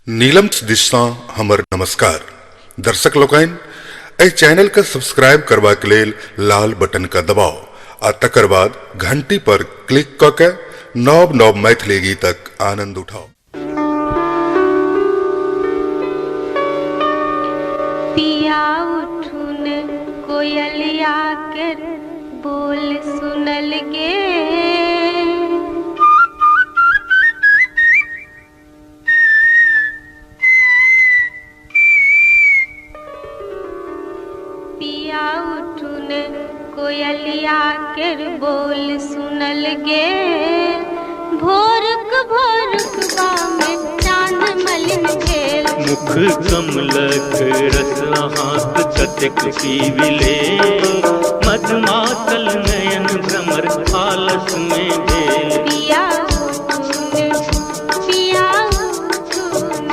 नीलम दिशा हमर नमस्कार दर्शक लोकन एहि चैनल के सब्सक्राइब करबा के लेल लाल बटन का दबाव आ तकर बाद घंटी पर क्लिक क के नव नव मैथिली गीतक आनंद उठाओ। पिया उठुन कोयलिया के बोल सुनल गे, पिया उठुन कोयलिया के बोल सुनल गे। भोरक भोरकवा में चांद मलिन भेल, मुख कमलक रस हाथ कतेक पीविले। मधुमातल नयन भ्रमर आलस में भेल। पिया उठुन पिया उठुन।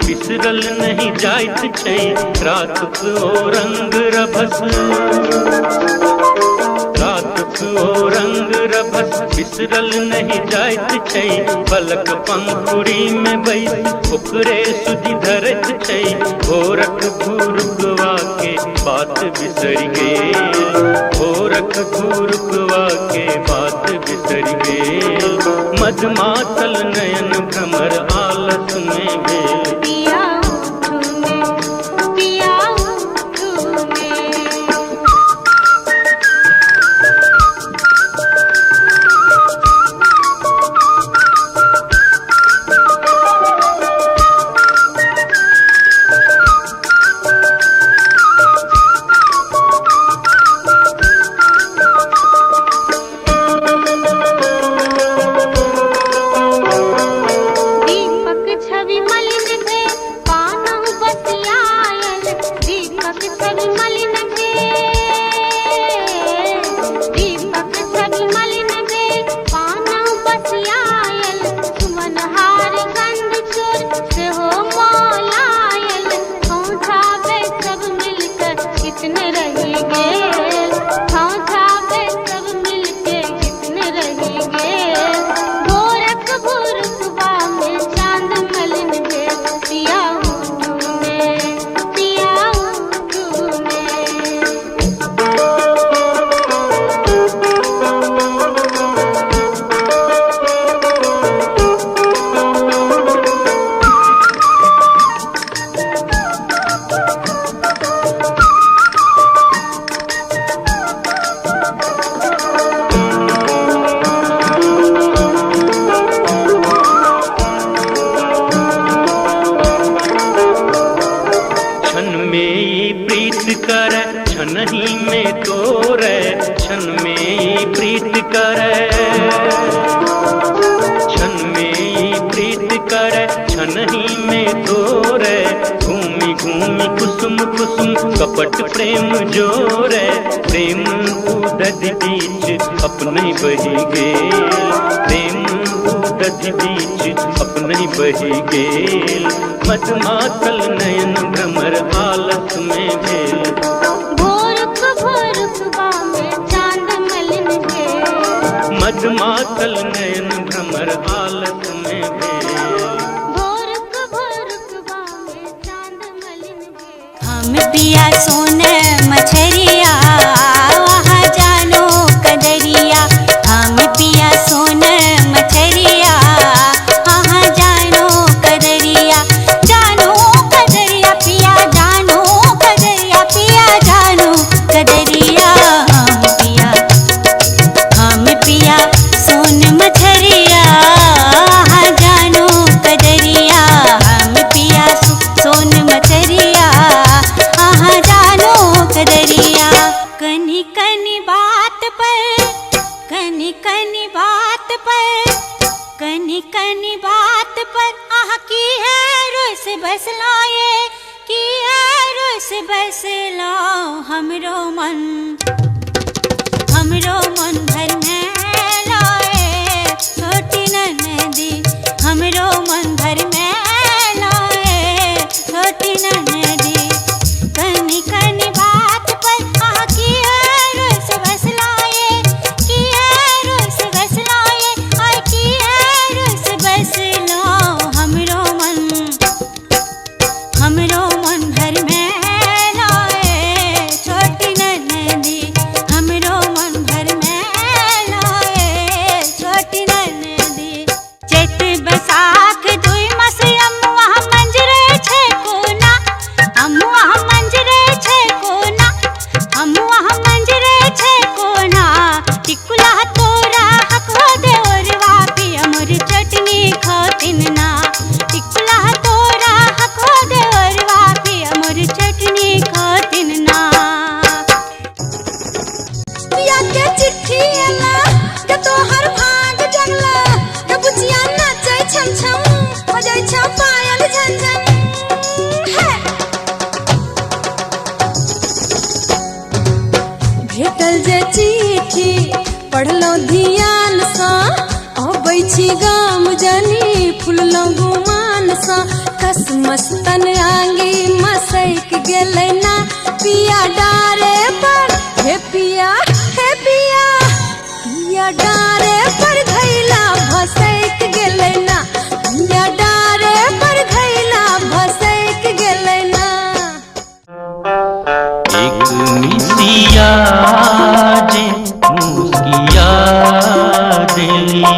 बिसरल नहीं जाइत छै रातक ओ रंग रभस। रातक ओ रंग रभस बिसरल नहीं जाइत छै। पलक पंखुड़ी में बैस ओकरे सुधि धरत छै। भोरक भूरुकवा के बात बिसरि गेल। भोरक भूरुकवा के बात बिसरि गेल। मधुमातल नयन भ्रमर आलस में भेल। पिया उठुन पिया उठुन। छनही में तोरे छन में प्रीत करे। छन में प्रीत करे छनही में तोरे। घूमी घूमी कुसुम कुसुम कपट प्रेम जोरे। प्रेम उदध बीच अपने बही गेल। प्रेम उदध बीच सपने बही गेल मदमातल नयन भ्रमर हालत में भेल भोरुक भोरुक में चांद मलिन भेल मदमातल नयन भ्रमर हालत में भेल भोरुक में चांद मलिन भेल हम पिया सोन मछरिया वहाँ जानो कदरिया हम पिया सोन मछरिया वहाँ जानो कदरिया पिया जानो कदरिया पिया जानो कदरिया हम पिया सोन मछरिया वहाँ जानो कदरिया हम पिया सोन मछरिया वहाँ जानो कदरिया कनी कनी बात पर कनी कनी बात पर कनी कनी बात पर आह की है रोस बसला ये की है रोस बसला हमरो मन भर में लाए छोटी ननदी हमरो मन भर में लाए छोटी ननदी कनी कनी बात पर आह की है रोस बसलाए की है रोस बसलाए आय की है रोस बसला हमरो मन भर में लाए छोटी ननदी हमरो मन भर में लाए छोटी ननदी चैत बैसाख दुई मास अमुआ मंजरे छे कोना अमुआ मंजरे छे कोना अमुआ मंजरे छे कोना टिकुला तोरा हको देवरवा पिया मोर चटनी खातिन ना टिकुला तोरा हको देवरवा पिया मोर चटनी खातिन ना पिया के चिट्ठी आला के तोहर भाग जगला के बुचिया नाचै छम छम बजै छ पायल झनझन हे भेटल जे चिट्ठी पढ़लो ध्यान सा अबै छी गाम जनी फुललो गुमान सा कस मस्तन आंगी मसैक गेलै ना पिया डारे पर हे पिया पिया डारे पर घैला भसैक गेलै ना पिया डारे पर घैला भसैक गेलै ना एक मिसिया जे मुस्किया दिलिए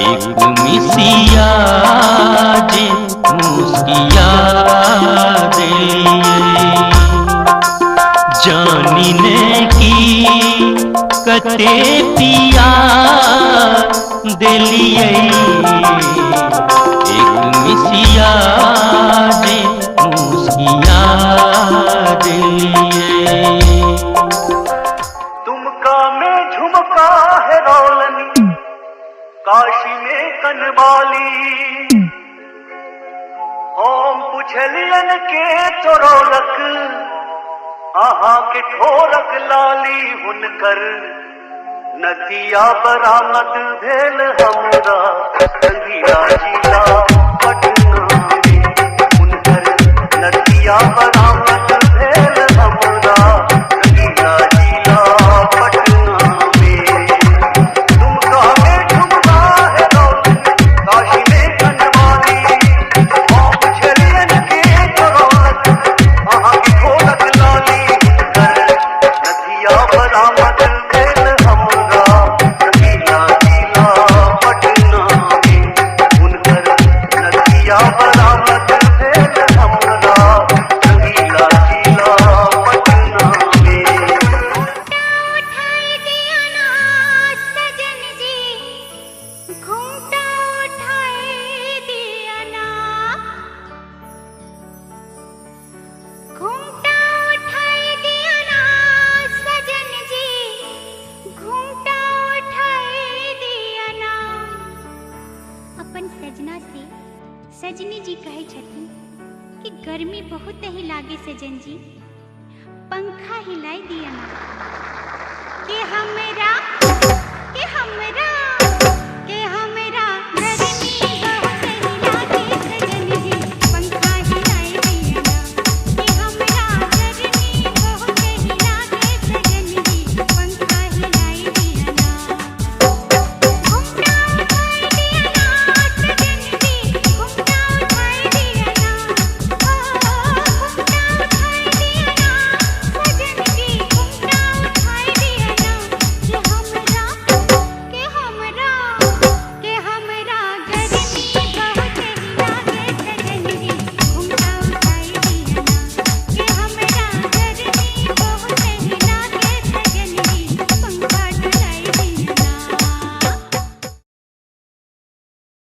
एक मिसिया जे मुस्किया दिलिए जानी ने की कते पिया दिलिए एक मिसिया जे मुस्किया दिलिए तुमका में झुमका है रौलनी काशी में कनवाली हम पुछलियन के तो रौलक आहा के ठोरक लाली हुनकर नदिया बरामद भेल हमरा संगीला जिला पटना में हुनकर नदिया बरामद भेल हमरा संगीला जिला पटना में तुमका में झुमका है रौलनी काशी में कनवाली हम पुछलियन के तो रौलक आहा के ठोरक लाली हुनकर नदिया बरामद भेल हमरा संगीला जिला पटना में हुनकर नदिया बरामद भेल हमरा संगीला जिला पटना में उठाई दिया ना सजन जी घूंटा उठाई दिया ना घूंटा उठाई दिया ना सजन जी घूंटा उठाई दिया ना अपन सजना से सजनी जी कहे छथिन कि गर्मी बहुत ही लागे सजन जी पंखा हिलाई दिया ना कि हमरा